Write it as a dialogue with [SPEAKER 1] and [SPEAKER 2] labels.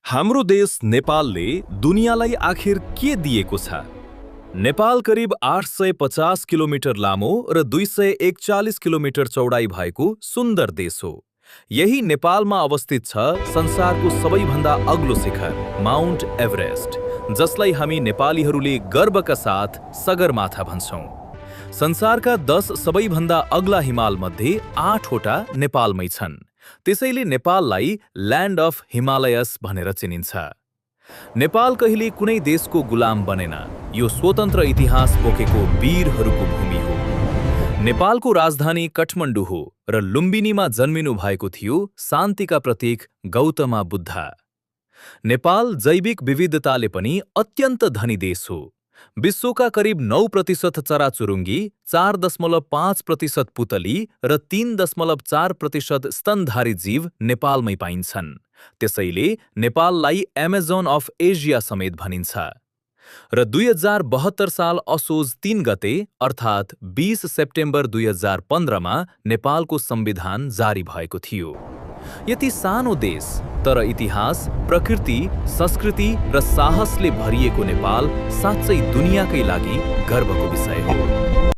[SPEAKER 1] हाम्रो देश नेपालले दुनियाँलाई आखिर के दिएको छ? नेपाल करिब 850 किलोमिटर लामो र 241 किलोमिटर चौडाइ भएको सुन्दर देश हो। यही नेपालमा अवस्थित छ संसारको सबैभन्दा अग्लो शिखर माउन्ट एभरेस्ट, जसलाई हामी नेपालीहरूले गर्वका साथ सगरमाथा भन्छौं। संसारका 10 सबैभन्दा अग्ला हिमाल मध्ये 8 वटा नेपालमै छन्। त्यसैले नेपाललाई ल्यान्ड अफ हिमालयस भनेर चिनिन्छ। नेपाल कहिले कुनै देशको गुलाम बनेन। यो स्वतन्त्र इतिहास बोकेको वीरहरूको भूमि हो। नेपालको राजधानी काठमाडौँ हो र लुम्बिनीमा जन्मिनु भएको थियो शान्तिका प्रतीक गौतम बुद्ध। नेपाल जैविक विविधताले पनि अत्यन्त धनी देश हो। विश्वका करिब 9% चराचुरुङ्गी, 4.5% पुतली र 3.4% स्तनधारी जीव नेपालमै पाइन्छन्। त्यसैले नेपाललाई एमेजोन अफ एसिया समेत भनिन्छ। र 2072 साल असोज 3 गते अर्थात् 20 सेप्टेम्बर 2015 मा नेपालको संविधान जारी भएको थियो। यति सानो देश तर इतिहास, प्रकृति, संस्कृति र साहसले भरिएको नेपाल साँच्चै दुनियाँकै लागि गर्वको विषय हो।